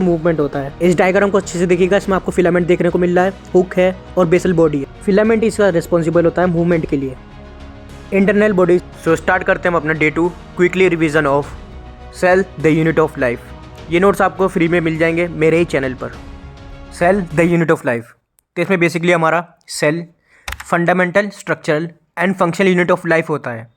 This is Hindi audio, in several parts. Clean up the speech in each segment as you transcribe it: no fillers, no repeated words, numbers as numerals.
मूवमेंट होता है। इस डायग्राम को अच्छे से देखिएगा, इसमें आपको फिलामेंट देखने को मिल रहा है, हुक है और बेसल बॉडी है। फिलामेंट इसका रिस्पॉन्सिबल होता है मूवमेंट के लिए। Internal body. सो स्टार्ट करते हैं हम अपना day 2 quickly revision of cell the unit of life. ये नोट्स आपको फ्री में मिल जाएंगे मेरे ही चैनल पर। Cell the unit of life, तो इसमें बेसिकली हमारा cell fundamental structural and functional unit of life होता है।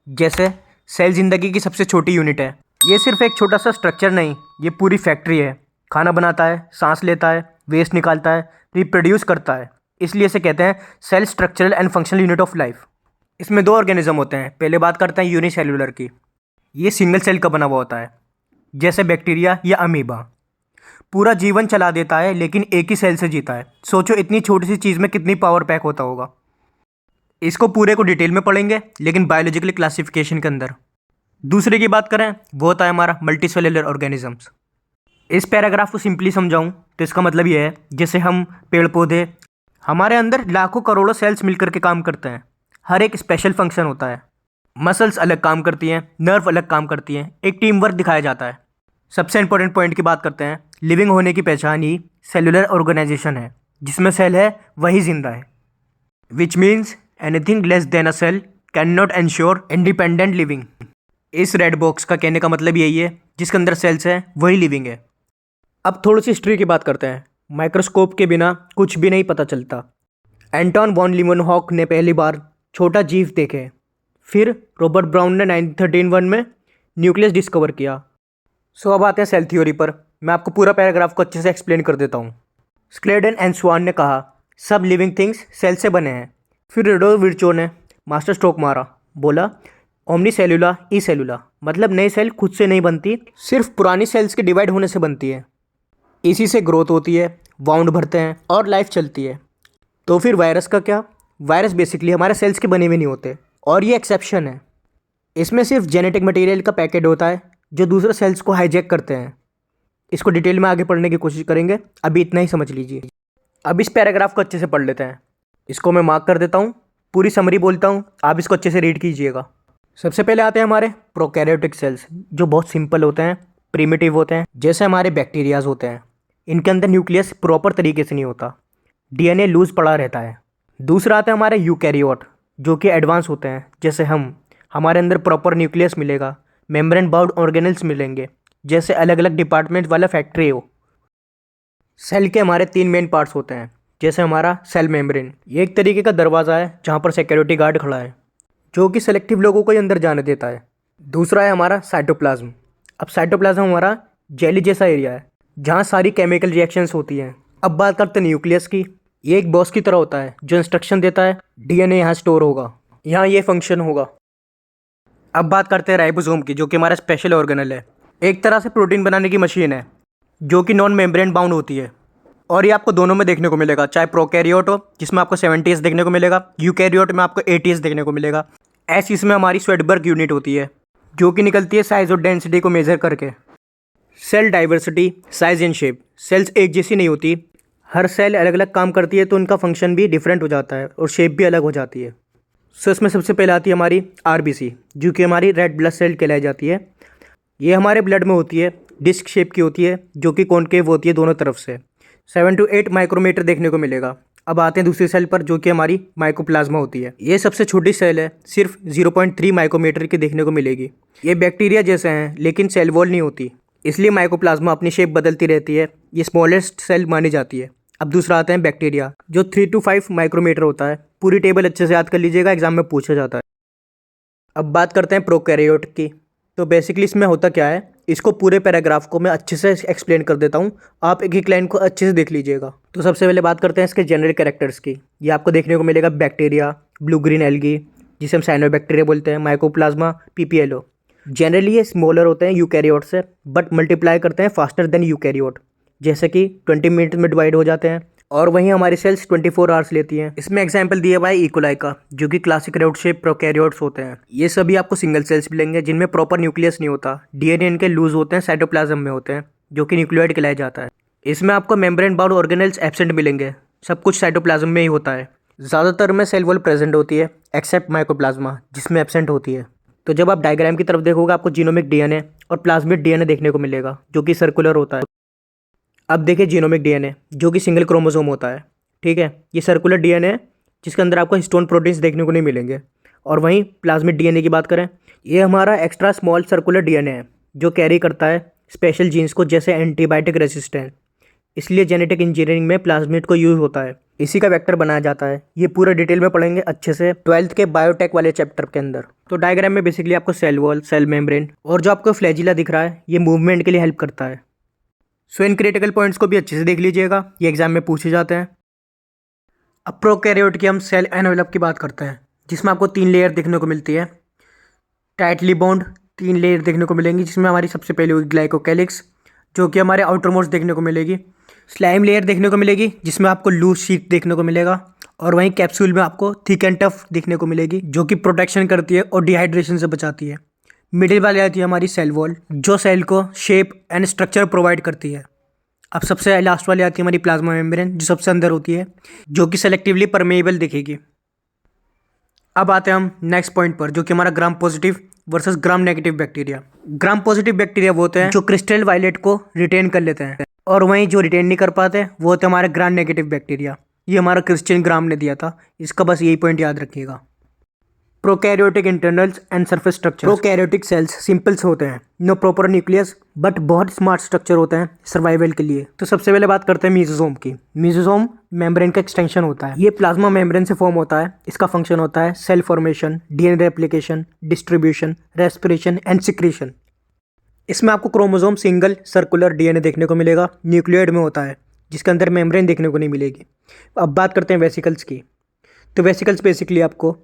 जैसे सेल जिंदगी की सबसे छोटी यूनिट है। ये सिर्फ एक छोटा सा स्ट्रक्चर नहीं, ये पूरी फैक्ट्री है। खाना बनाता है, सांस लेता है, वेस्ट निकालता है, रिप्रोड्यूस करता है। इसलिए इसे कहते हैं cell structural and functional unit of life. इसमें दो ऑर्गेनिज्म होते हैं। पहले बात करते हैं यूनिसेल्युलर की। ये सिंगल सेल का बना हुआ होता है, जैसे बैक्टीरिया या अमीबा। पूरा जीवन चला देता है लेकिन एक ही सेल से जीता है। सोचो इतनी छोटी सी चीज़ में कितनी पावर पैक होता होगा। इसको पूरे को डिटेल में पढ़ेंगे लेकिन बायोलॉजिकल क्लासिफिकेशन के अंदर। दूसरे की बात करें वो होता है हमारा मल्टीसेलुलर ऑर्गेनिजम्स। इस पैराग्राफ को सिंपली समझाऊं तो इसका मतलब ये है, जैसे हम पेड़ पौधे, हमारे अंदर लाखों करोड़ों सेल्स मिलकर के काम करते हैं। हर एक स्पेशल फंक्शन होता है। मसल्स अलग काम करती हैं, नर्व अलग काम करती हैं, एक टीम वर्क दिखाया जाता है। सबसे इंपॉर्टेंट पॉइंट की बात करते हैं। लिविंग होने की पहचान ही सेलुलर ऑर्गेनाइजेशन है। जिसमें सेल है वही जिंदा है। Which means anything less than a cell can not ensure independent living. इस रेड बॉक्स का कहने का मतलब यही है, जिसके अंदर सेल्स हैं वही लिविंग है। अब थोड़ी सी हिस्ट्री की बात करते हैं। माइक्रोस्कोप के बिना कुछ भी नहीं पता चलता। एंटोन वॉन लीमनहॉक ने पहली बार छोटा जीव देखे। फिर रॉबर्ट ब्राउन ने 1931 में न्यूक्लियस डिस्कवर किया। सो अब आते हैं सेल थ्योरी पर। मैं आपको पूरा पैराग्राफ को अच्छे से एक्सप्लेन कर देता हूँ। स्क्लेडन एंड स्वान ने कहा सब लिविंग थिंग्स सेल से बने हैं। फिर रेडोल्फ विर्चो ने मास्टर स्ट्रोक मारा, बोला ओमनी सेलुला ई सेलुला, मतलब नई सेल खुद से नहीं बनती, सिर्फ पुरानी सेल्स के डिवाइड होने से बनती है। इसी से ग्रोथ होती है, वाउंड भरते हैं और लाइफ चलती है। तो फिर वायरस का क्या? वायरस बेसिकली हमारे सेल्स के बने हुए नहीं होते और ये एक्सेप्शन है। इसमें सिर्फ जेनेटिक मटेरियल का पैकेट होता है जो दूसरे सेल्स को हाईजैक करते हैं। इसको डिटेल में आगे पढ़ने की कोशिश करेंगे, अभी इतना ही समझ लीजिए। अब इस पैराग्राफ को अच्छे से पढ़ लेते हैं। इसको मैं मार्क कर देता हूँ, पूरी समरी बोलता हूँ, आप इसको अच्छे से रीड कीजिएगा। सबसे पहले आते हैं हमारे प्रोकैरियोटिक सेल्स, जो बहुत सिंपल होते हैं, प्रिमिटिव होते हैं, जैसे हमारे बैक्टीरियाज होते हैं। इनके अंदर न्यूक्लियस प्रॉपर तरीके से नहीं होता, डीएनए लूज पड़ा रहता है। दूसरा आता है हमारे यूकैरियोट, जो कि एडवांस होते हैं, जैसे हमारे अंदर प्रॉपर न्यूक्लियस मिलेगा, मेम्ब्रेन बाउंड ऑर्गेनेल्स मिलेंगे, जैसे अलग अलग डिपार्टमेंट वाला फैक्ट्री हो। सेल के हमारे 3 मेन पार्ट्स होते हैं, जैसे हमारा सेल मेम्ब्रेन, ये एक तरीके का दरवाज़ा है जहाँ पर सिक्योरिटी गार्ड खड़ा है, जो कि सेलेक्टिव लोगों को ही अंदर जाने देता है। दूसरा है हमारा साइटोप्लाज्म। अब साइटोप्लाज्म हमारा जेली जैसा एरिया है जहाँ सारी केमिकल रिएक्शंस होती हैं। अब बात करते हैं न्यूक्लियस की। ये एक बॉस की तरह होता है जो इंस्ट्रक्शन देता है, डीएनए यहाँ स्टोर होगा, यहाँ ये फंक्शन होगा। अब बात करते हैं राइबोसोम की, जो कि हमारा स्पेशल ऑर्गेनल है। एक तरह से प्रोटीन बनाने की मशीन है जो कि नॉन मेम्ब्रेन बाउंड होती है। और ये आपको दोनों में देखने को मिलेगा, चाहे प्रोकैरियोट हो जिसमें आपको 70s देखने को मिलेगा, यूकैरियोट में आपको 80s देखने को मिलेगा। ऐसी इसमें हमारी स्वेडबर्ग यूनिट होती है जो कि निकलती है साइज और डेंसिटी को मेजर करके। Cell diversity, size and shape. Cells एक जैसी नहीं होती, हर सेल अलग अलग काम करती है, तो उनका फंक्शन भी डिफरेंट हो जाता है और शेप भी अलग हो जाती है। सो इसमें सबसे पहले आती है हमारी आरबीसी, जो कि हमारी रेड ब्लड सेल कहलाई जाती है। ये हमारे ब्लड में होती है, डिस्क शेप की होती है, जो कि कॉनकेव होती है दोनों तरफ से। 7 to 8 माइक्रोमीटर देखने को मिलेगा। अब आते हैं दूसरी सेल पर, जो कि हमारी माइकोप्लाज्मा होती है। ये सबसे छोटी सेल है, सिर्फ 0.3 माइक्रोमीटर की देखने को मिलेगी। ये बैक्टीरिया जैसे हैं लेकिन सेल वॉल नहीं होती, इसलिए माइकोप्लाज्मा अपनी शेप बदलती रहती है। ये स्मॉलेस्ट सेल मानी जाती है। अब दूसरा आता है बैक्टीरिया, जो 3 to 5 माइक्रोमीटर होता है। पूरी टेबल अच्छे से याद कर लीजिएगा, एग्जाम में पूछा जाता है। अब बात करते हैं प्रोकैरियोट की। तो बेसिकली इसमें होता क्या है, इसको पूरे पैराग्राफ को मैं अच्छे से एक्सप्लेन कर देता हूँ, आप एक एक लाइन को अच्छे से देख लीजिएगा। तो सबसे पहले बात करते हैं इसके जनरल कैरेक्टर्स की। ये आपको देखने को मिलेगा बैक्टीरिया, ब्लू ग्रीन एल्गी जिसे हम साइनोबैक्टीरिया बोलते हैं, माइकोप्लाज्मा, पीपीएलओ। जनरली ये स्मॉलर होते हैं यूकैरियोट से, बट मल्टीप्लाई करते हैं फास्टर देन यूकैरियोट, जैसे कि 20 मिनट में डिवाइड हो जाते हैं। और वहीं हमारी सेल्स 24 आवर्स लेती हैं। इसमें एग्जांपल दिया हुआ है इकोलाई का, जो कि क्लासिक राउट शेप प्रोकैरियोट्स होते हैं। ये सभी आपको सिंगल सेल्स मिलेंगे जिनमें प्रॉपर न्यूक्लियस नहीं होता, डीएनए इनके लूज होते हैं, साइटोप्लाज्म में होते हैं, जो कि न्यूक्लियोइड कहलाया जाता है। इसमें आपको मेम्ब्रेन बाउंड ऑर्गेनेल्स एब्सेंट मिलेंगे, सब कुछ साइटोप्लाज्म में ही होता है। ज़्यादातर में सेल वॉल प्रेजेंट होती है, एक्सेप्ट माइकोप्लाज्मा जिसमें एब्सेंट होती है। तो जब आप डायग्राम की तरफ देखोगे आपको जीनोमिक डीएनए और प्लाज्मिक डीएनए देखने को मिलेगा, जो कि सर्कुलर होता है। अब देखिए जीनोमिक डीएनए जो कि सिंगल क्रोमोसोम होता है, ठीक है। ये सर्कुलर डीएनए है जिसके अंदर आपको हिस्टोन प्रोटीन्स देखने को नहीं मिलेंगे। और वहीं प्लाज्मिड डीएनए की बात करें, ये हमारा एक्स्ट्रा स्मॉल सर्कुलर डीएनए है जो कैरी करता है स्पेशल जीन्स को, जैसे एंटीबायोटिक रेसिस्टेंट। इसलिए जेनेटिक इंजीनियरिंग में प्लाज्मिड को यूज़ होता है, इसी का वेक्टर बनाया जाता है। ये पूरा डिटेल में पढ़ेंगे अच्छे से 12th के बायोटेक वाले चैप्टर के अंदर। तो डायग्राम में बेसिकली आपको सेल वॉल, सेल मेम्ब्रेन और जो आपको फ्लैजिला दिख रहा है ये मूवमेंट के लिए हेल्प करता है। सो इन क्रिटिकल पॉइंट्स को भी अच्छे से देख लीजिएगा, ये एग्जाम में पूछे जाते हैं। अब प्रोकैरियोट की हम सेल एनवेलप की बात करते हैं, जिसमें आपको 3 लेयर देखने को मिलती है। टाइटली बॉन्ड 3 लेयर देखने को मिलेंगी, जिसमें हमारी सबसे पहले होगी ग्लाइकोकैलिक्स, जो कि हमारे आउटर मोस्ट देखने को मिलेगी। स्लाइम लेयर देखने को मिलेगी जिसमें आपको लूज शीट देखने को मिलेगा। और वहीं कैप्सूल में आपको थिक एंड टफ देखने को मिलेगी, जो कि प्रोटेक्शन करती है और डिहाइड्रेशन से बचाती है। मिडिल वाली आती है हमारी सेल वॉल, जो सेल को शेप एंड स्ट्रक्चर प्रोवाइड करती है। अब सबसे लास्ट वाली आती है हमारी प्लाज्मा मेम्ब्रेन, जो सबसे अंदर होती है, जो कि सेलेक्टिवली परमेएबल दिखेगी। अब आते हैं हम नेक्स्ट पॉइंट पर, जो कि हमारा gram positive versus gram negative bacteria. Gram positive bacteria वो होते हैं जो क्रिस्टल वायलेट को रिटेन कर लेते हैं, और वहीं जो रिटेन नहीं कर पाते वो होते हैं हमारे ग्राम नेगेटिव बैक्टीरिया। ये हमारा क्रिश्चियन ग्राम ने दिया था, इसका बस यही पॉइंट याद रखिएगा। Prokaryotic internals and surface structure. Prokaryotic cells symbols होते हैं, नो प्रॉपर न्यूक्लियस, बट बहुत स्मार्ट स्ट्रक्चर होते हैं सर्वाइवल के लिए। तो सबसे पहले बात करते हैं मीजोसोम की। मीजोसोम मेम्ब्रेन का एक्सटेंशन होता है, ये प्लाज्मा मेम्ब्रेन से फॉर्म होता है। इसका फंक्शन होता है cell formation, DNA replication, distribution, respiration and secretion. इसमें आपको क्रोमोसोम सिंगल सर्कुलर डीएनए देखने को मिलेगा, न्यूक्लियोइड में होता है, जिसके अंदर मेम्ब्रेन देखने को नहीं मिलेगी। अब बात करते हैं वेसिकल्स की। तो वेसिकल्स बेसिकली आपको,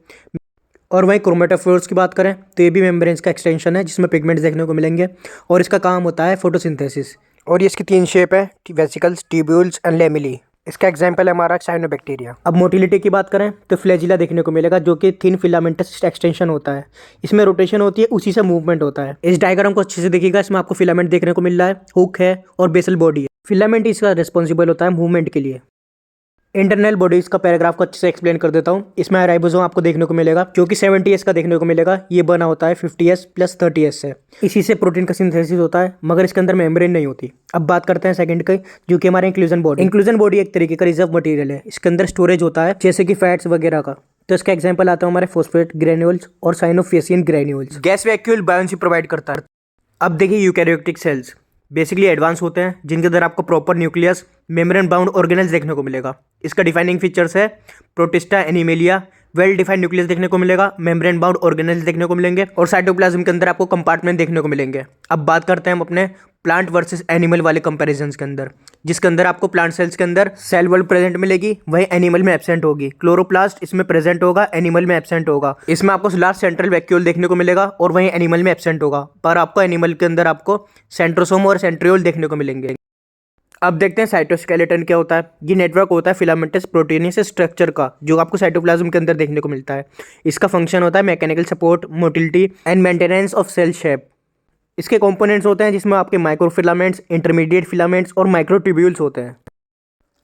और वहीं क्रोमेटोफोर्स की बात करें तो ये भी मेम्ब्रेन्स का एक्सटेंशन है, जिसमें पिगमेंट्स देखने को मिलेंगे, और इसका काम होता है फोटोसिंथेसिस। और ये इसकी 3 शेप है, वेसिकल्स, ट्यूब्यूल्स एंड लेमिली। इसका एग्जाम्पल है हमारा साइनोबैक्टीरिया। अब मोटिलिटी की बात करें तो फ्लैजिला देखने को मिलेगा, जो कि थिन फिलामेंटस एक्सटेंशन होता है। इसमें रोटेशन होती है, उसी से मूवमेंट होता है। इस डायग्राम को अच्छे से देखिएगा, इसमें आपको फिलामेंट देखने को मिल रहा है, हुक है और बेसल बॉडी है। फिलामेंट इसका रिस्पॉन्सिबल होता है मूवमेंट के लिए। इंटरनल बॉडीज का पैराग्राफ को अच्छे से एक्सप्लेन कर देता हूँ। इसमें राइबोसोम आपको देखने को मिलेगा, जो कि 70S का देखने को मिलेगा। ये बना होता है 50S + 30S से। इसी से प्रोटीन का सिंथेसिस होता है, मगर इसके अंदर मेम्ब्रेन नहीं होती। अब बात करते हैं सेकंड की, जो कि हमारा इंक्लूजन बॉडी। इंक्लूजन बॉडी एक तरीके का रिजर्व मटेरियल है, इसके अंदर स्टोरेज होता है, जैसे कि फैट्स वगैरह का। तो इसका एग्जाम्पल आता है हमारे फॉस्फेट ग्रेन्यूल्स और cyanophycean granules. Gas vacuole buoyancy provide करता है। अब देखिए यूकैरियोटिक सेल्स बेसिकली एडवांस होते हैं, जिनके अंदर आपको proper nucleus, membrane bound organelles देखने को मिलेगा। इसका डिफाइनिंग फीचर्स है protista, animalia, well defined nucleus देखने को मिलेगा, मेम्ब्रेन बाउंड ऑर्गेनेल्स देखने को मिलेंगे, और साइटोप्लाज्म के अंदर आपको कंपार्टमेंट देखने को मिलेंगे। अब बात करते हैं हम अपने प्लांट वर्सेस एनिमल वाले कंपैरिजंस के अंदर, जिसके अंदर आपको प्लांट सेल्स के अंदर सेल वॉल प्रेजेंट मिलेगी, वही एनिमल में एब्सेंट होगी। क्लोरोप्लास्ट इसमें प्रेजेंट होगा, एनिमल में एब्सेंट होगा। इसमें आपको लार्ज सेंट्रल वैक्यूल देखने को मिलेगा, और वहीं एनिमल में एब्सेंट होगा। पर आपको एनिमल के अंदर आपको सेंट्रोसोम और सेंट्रियोल देखने को मिलेंगे। अब देखते हैं साइटोस्केलेटन क्या होता है। ये नेटवर्क होता है फिलामेंटस प्रोटीनेस स्ट्रक्चर का, जो आपको साइटोप्लाज्म के अंदर देखने को मिलता है। इसका फंक्शन होता है mechanical support, motility and maintenance of cell shape. इसके कंपोनेंट्स होते हैं जिसमें आपके माइक्रोफिलामेंट्स, इंटरमीडिएट फिलामेंट्स और माइक्रोट्यूब्यूल्स होते हैं।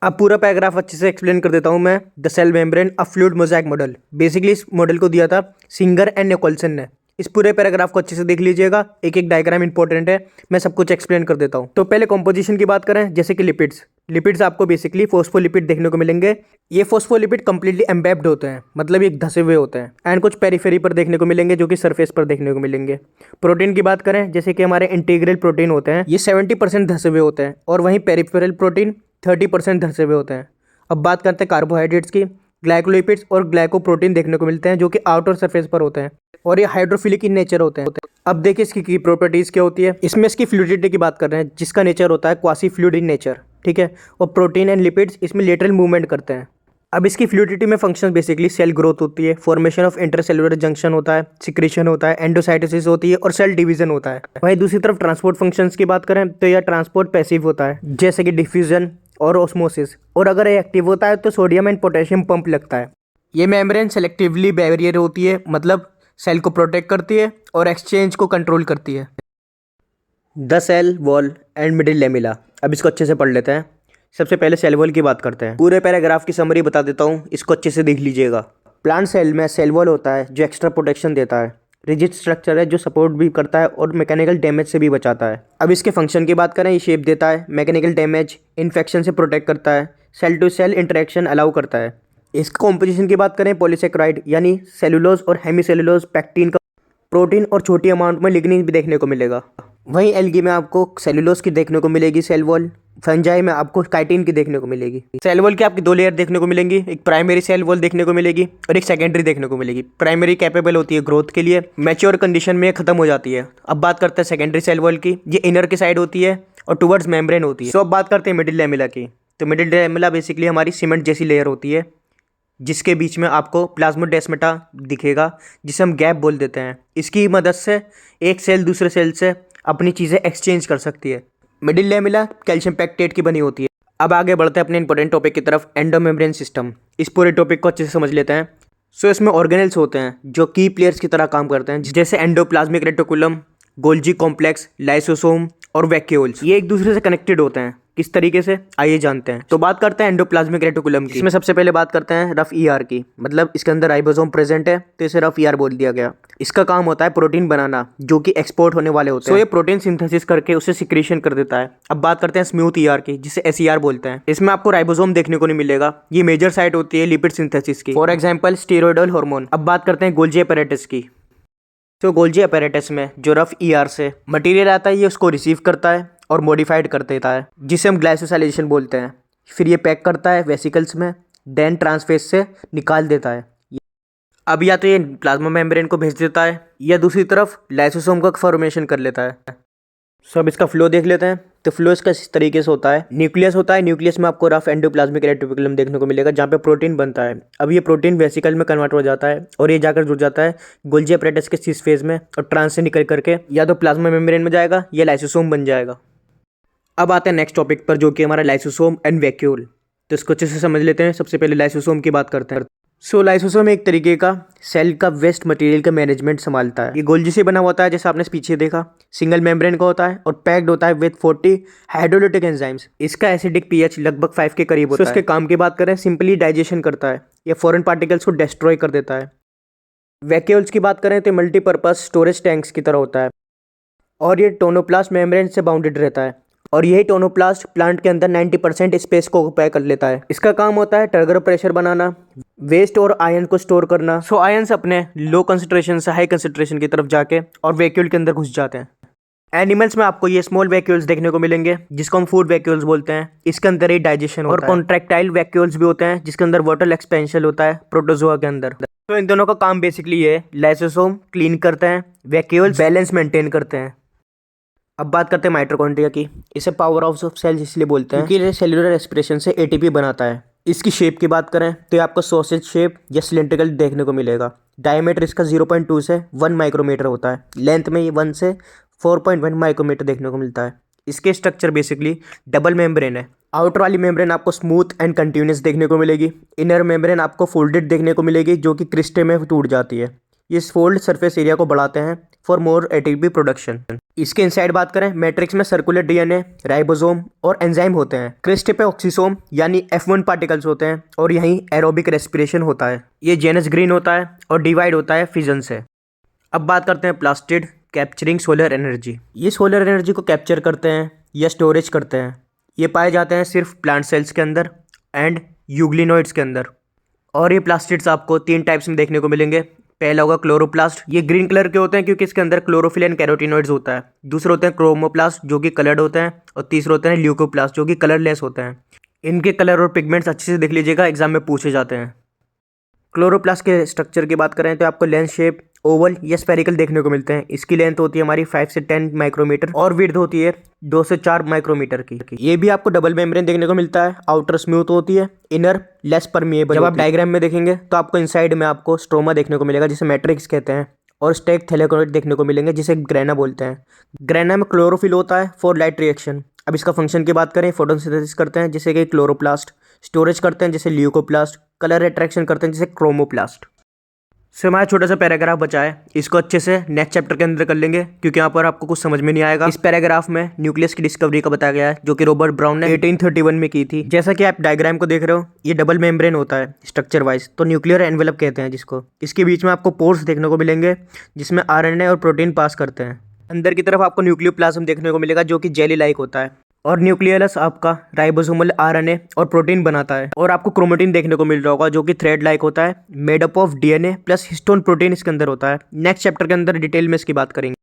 अब पूरा पैराग्राफ अच्छे से एक्सप्लेन कर देता हूं मैं। The cell membrane a fluid mosaic model. Basically इस मॉडल को दिया था सिंगर एंड निकोलसन ने। इस पूरे पैराग्राफ को अच्छे से देख लीजिएगा, एक एक डायग्राम इंपॉर्टेंट है, मैं सब कुछ एक्सप्लेन कर देता हूँ। तो पहले कॉम्पोजिशन की बात करें, जैसे कि लिपिड्स। लिपिड्स आपको बेसिकली फोस्फोलिपिड देखने को मिलेंगे। ये फोस्फोलिपिड कंप्लीटली एम्बेब्ड होते हैं, मतलब ये धसे हुए होते हैं। एंड कुछ पेरिफेरी पर देखने को मिलेंगे, जो कि सरफेस पर देखने को मिलेंगे। प्रोटीन की बात करें, जैसे कि हमारे इंटीग्रल प्रोटीन होते हैं, ये 70% धसे हुए होते हैं, और वहीं पेरिफेरल प्रोटीन 30% धसे हुए होते हैं। अब बात करते हैं कार्बोहाइड्रेट्स की। ग्लाइकोलिपिड्स और ग्लाइकोप्रोटीन देखने को मिलते हैं, जो कि आउटर सरफेस पर होते हैं, और ये हाइड्रोफिलिक इन नेचर होते हैं। अब देखिए इसकी की प्रॉपर्टीज क्या होती है। इसमें इसकी फ्लूइडिटी की बात कर रहे हैं, जिसका नेचर होता है क्वासी फ्लूइड इन नेचर, ठीक है। और प्रोटीन एंड लिपिड्स इसमें लेटरल मूवमेंट करते हैं। अब इसकी फ्लूइडिटी में फंक्शन बेसिकली सेल ग्रोथ होती है, फॉर्मेशन ऑफ इंटरसेलुलर जंक्शन होता है, सिक्रीशन होता है, एंडोसाइटोसिस होती है, और सेल डिवीजन होता है। वहीं दूसरी तरफ ट्रांसपोर्ट फंक्शंस की बात करें तो यह ट्रांसपोर्ट पैसिव होता है, जैसे कि डिफ्यूजन और ऑस्मोसिस। और अगर ये एक्टिव होता है तो सोडियम एंड पोटेशियम पंप लगता है। ये मेम्ब्रेन सेलेक्टिवली बैरियर होती है, मतलब सेल को प्रोटेक्ट करती है और एक्सचेंज को कंट्रोल करती है। The cell wall and middle lamella. अब इसको अच्छे से पढ़ लेते हैं। सबसे पहले सेल वॉल की बात करते हैं। पूरे पैराग्राफ की समरी बता देता हूँ, इसको अच्छे से देख लीजिएगा। प्लांट सेल में सेल वॉल होता है, जो एक्स्ट्रा प्रोटेक्शन देता है। रिजिड स्ट्रक्चर है जो सपोर्ट भी करता है और मैकेनिकल डैमेज से भी बचाता है। अब इसके फंक्शन की बात करें, ये शेप देता है, मैकेनिकल डैमेज, इन्फेक्शन से प्रोटेक्ट करता है, cell to cell interaction allow करता है। इसका कॉम्पोजिशन की बात करें, पॉलीसेक्राइड यानी सेलुलोज और हेमीसेलुलोज, पैक्टीन का प्रोटीन और छोटी अमाउंट में लिग्निन भी देखने को मिलेगा। वहीं एल्गी में आपको सेलुलोज की देखने को मिलेगी सेल वॉल, फंजाई में आपको काइटिन की देखने को मिलेगी। सेल वॉल की आपकी 2 लेयर देखने को मिलेंगी, एक प्राइमरी सेल वॉल देखने को मिलेगी और एक सेकेंडरी देखने को मिलेगी। प्राइमरी कैपेबल होती है ग्रोथ के लिए, मैच्योर कंडीशन में खत्म हो जाती है। अब बात करते हैं सेकेंडरी सेल वॉल की, ये इनर की साइड होती है और टुवर्ड्स मेम्ब्रेन होती है। तो अब बात करते हैं मिडिल लैमेला की। तो मिडिल लैमेला बेसिकली हमारी सीमेंट जैसी लेयर होती है जिसके बीच में आपको प्लाज्मोडेस्माटा दिखेगा जिसे हम गैप बोल देते हैं। इसकी मदद से एक सेल दूसरे सेल से अपनी चीज़ें एक्सचेंज कर सकती है। मिडिल लैमेला कैल्शियम पैक्टेट की बनी होती है। अब आगे बढ़ते हैं अपने इंपॉर्टेंट टॉपिक की तरफ, एंडोमेम्ब्रेन सिस्टम। इस पूरे टॉपिक को अच्छे से समझ लेते हैं। इसमें ऑर्गेनेल्स होते हैं जो की प्लेयर्स की तरह काम करते हैं, जैसे endoplasmic reticulum, Golgi complex, lysosome और वैक्यूल्स। ये एक दूसरे से कनेक्टेड होते हैं। किस तरीके से, आइए जानते हैं। तो बात करते हैं एंडोप्लाज्मिक रेटिकुलम की। इसमें सबसे पहले बात करते हैं रफ ईआर की, मतलब इसके अंदर राइबोसोम प्रेजेंट है तो इसे रफ ईआर बोल दिया गया। इसका काम होता है प्रोटीन बनाना जो कि एक्सपोर्ट होने वाले होते हैं। ये प्रोटीन सिंथेसिस करके उसे सिक्रीशन कर देता है। अब बात करते हैं स्मूथ ईआर की, जिसे एसईआर बोलते हैं। इसमें आपको राइबोसोम देखने को नहीं मिलेगा, ये मेजर साइट होती है लिपिड सिंथेसिस की, फॉर एग्जाम्पल स्टीरोइडल हार्मोन। अब बात करते हैं गोल्जी अपैरेटस की। तो गोल्जी अपैरेटस में जो रफ ईआर से मटेरियल आता है ये उसको रिसीव करता है और मॉडिफाइड कर देता है, जिसे हम ग्लाइकोसाइलेशन बोलते हैं। फिर ये पैक करता है वेसिकल्स में, देन ट्रांसफेस से निकाल देता है। अब या तो ये प्लाज्मा मेम्ब्रेन को भेज देता है या दूसरी तरफ लाइसोसोम का फॉर्मेशन कर लेता है। अब इसका फ्लो देख लेते हैं। तो फ्लो इसका इस तरीके से होता है, न्यूक्लियस होता है, न्यूक्लियस में आपको रफ एंडोप्लाज्मिक रेटिकुलम देखने को मिलेगा जहाँ पे प्रोटीन बनता है। अब ये प्रोटीन वेसिकल में कन्वर्ट हो जाता है और ये जाकर जुड़ जाता है गोल्जी अपैरेटस के सिस फेज में और ट्रांस से निकल करके या तो प्लाज्मा मेम्ब्रेन में जाएगा या लाइसोसोम बन जाएगा। अब आते हैं नेक्स्ट टॉपिक पर जो कि हमारा लाइसोसोम एंड वैक्यूल। तो इसको अच्छे से समझ लेते हैं। सबसे पहले लाइसोसोम की बात करते हैं। लाइसोसोम एक तरीके का सेल का वेस्ट मटेरियल का मैनेजमेंट संभालता है। ये गोल्जी से बना होता है जैसे आपने पीछे देखा, सिंगल मेम्ब्रेन का होता है और पैक्ड होता है विद 40 हाइड्रोलिटिक एंजाइम्स। इसका एसिडिक पीएच लगभग 5 के करीब होता है। इसके काम की बात करें, सिंपली डाइजेशन करता है, ये फॉरेन पार्टिकल्स को डिस्ट्रॉय कर देता है। वैक्यूल्स की बात करें तो मल्टीपर्पज स्टोरेज टैंक्स की तरह होता है और ये टोनोप्लास्ट मेम्ब्रेन से बाउंडेड रहता है और यही टोनोप्लास्ट प्लांट के अंदर 90% स्पेस को ऑक्यूपाई कर लेता है। इसका काम होता है टर्गर प्रेशर बनाना, वेस्ट और आयन को स्टोर करना। आयंस अपने लो कंसंट्रेशन से हाई कंसंट्रेशन की तरफ जाके और वैक्यूल के अंदर घुस जाते हैं। एनिमल्स में आपको ये स्मॉल वैक्यूल्स देखने को मिलेंगे जिसको हम फूड वैक्यूल्स बोलते हैं। इसके अंदर ही डाइजेशन होता है। और कॉन्ट्रैक्टाइल वैक्यूल्स भी होते हैं जिसके अंदर वाटर एक्सपेंशन होता है प्रोटोजोआ के अंदर। तो इन दोनों का काम बेसिकली ये लाइसोसोम क्लीन करते हैं, वैक्यूल्स बैलेंस मेंटेन करते हैं। अब बात करते हैं माइटोकॉन्ड्रिया की। इसे पावर हाउस ऑफ सेल्स इसलिए बोलते हैं क्योंकि ये सेलुलर रेस्पिरेशन से एटीपी बनाता है। इसकी शेप की बात करें तो ये आपको सॉसेज शेप या सिलेंड्रिकल देखने को मिलेगा। डायमीटर इसका 0.2 से 1 माइक्रोमीटर होता है। लेंथ में ये 1 से 4.1 माइक्रोमीटर देखने को मिलता है। इसके स्ट्रक्चर बेसिकली डबल मेम्ब्रेन है। आउटर वाली मेम्ब्रेन आपको स्मूथ एंड कंटिन्यूस देखने को मिलेगी। इनर मेम्ब्रेन आपको फोल्डेड देखने को मिलेगी जो कि क्रिस्टे में टूट जाती है। ये फोल्ड सरफेस एरिया को बढ़ाते हैं फॉर मोर एटीपी प्रोडक्शन। इसके इनसाइड बात करें, मैट्रिक्स में सर्कुलर डीएनए, राइबोसोम और एंजाइम होते हैं। क्रिस्टे पे ऑक्सीसोम यानी F1 पार्टिकल्स होते हैं और यहीं एरोबिक रेस्पिरेशन होता है। ये जेनस ग्रीन होता है और डिवाइड होता है फिजन से। अब बात करते हैं प्लास्टिड कैप्चरिंग सोलर एनर्जी। ये सोलर एनर्जी को कैप्चर करते हैं या स्टोरेज करते हैं। ये पाए जाते हैं सिर्फ प्लांट सेल्स के अंदर एंड यूग्लिनोइड्स के अंदर। और ये प्लास्टिड्स आपको 3 टाइप्स में देखने को मिलेंगे। पहला होगा क्लोरोप्लास्ट, ये ग्रीन कलर के होते हैं क्योंकि इसके अंदर क्लोरोफिल एंड कैरोटिनॉइड्स होता है। दूसरे होते हैं क्रोमोप्लास्ट जो कि कलर्ड होते हैं और तीसरे होते हैं ल्यूकोप्लास्ट जो कि कलरलेस होते हैं। इनके कलर और पिगमेंट्स अच्छे से देख लीजिएगा, एग्जाम में पूछे जाते हैं। क्लोरोप्लास्ट के स्ट्रक्चर की बात करें तो आपको लेंथ शेप ओवल या स्फेरिकल देखने को मिलते हैं। इसकी लेंथ होती है हमारी 5 से 10 माइक्रोमीटर और विड्थ होती है 2 से 4 माइक्रोमीटर की। ये भी आपको डबल मेम्ब्रेन देखने को मिलता है। आउटर स्मूथ होती है, इनर लेस परमिएबल। जब आप डायग्राम में देखेंगे तो आपको इनसाइड में आपको स्ट्रोमा देखने को मिलेगा जिसे मैट्रिक्स कहते हैं और स्टेक थैलेकोइड देखने को मिलेंगे जिसे ग्रेना बोलते हैं। ग्रेना में क्लोरोफिल होता है फॉर लाइट रिएक्शन। अब इसका फंक्शन की बात करें, फोटोसिंथेसिस करते हैं जैसे कि क्लोरोप्लास्ट, स्टोरेज करते हैं जैसे ल्यूकोप्लास्ट, कलर अट्रैक्शन करते हैं जैसे क्रोमोप्लास्ट। हमारा छोटा सा पैराग्राफ बचा है, इसको अच्छे से नेक्स्ट चैप्टर के अंदर कर लेंगे क्योंकि यहाँ पर आपको कुछ समझ में नहीं आएगा। इस पैराग्राफ में न्यूक्लियस की डिस्कवरी का बताया गया है जो कि रॉबर्ट ब्राउन ने 1831 में की थी। जैसा कि आप डायग्राम को देख रहे हो, ये डबल मेम्ब्रेन होता है स्ट्रक्चर वाइज, तो न्यूक्लियर एनवेलप कहते हैं जिसको। इसके बीच में आपको पोर्स देखने को मिलेंगे जिसमें आरएनए और प्रोटीन पास करते हैं। अंदर की तरफ आपको न्यूक्लियोप्लाज्म देखने को मिलेगा जो कि जेली लाइक होता है, और न्यूक्लियस आपका राइबोसोमल आरएनए और प्रोटीन बनाता है। और आपको क्रोमेटिन देखने को मिल रहा होगा जो कि थ्रेड लाइक होता है, made up of DNA plus histone protein इसके अंदर होता है। नेक्स्ट चैप्टर के अंदर डिटेल में इसकी बात करेंगे।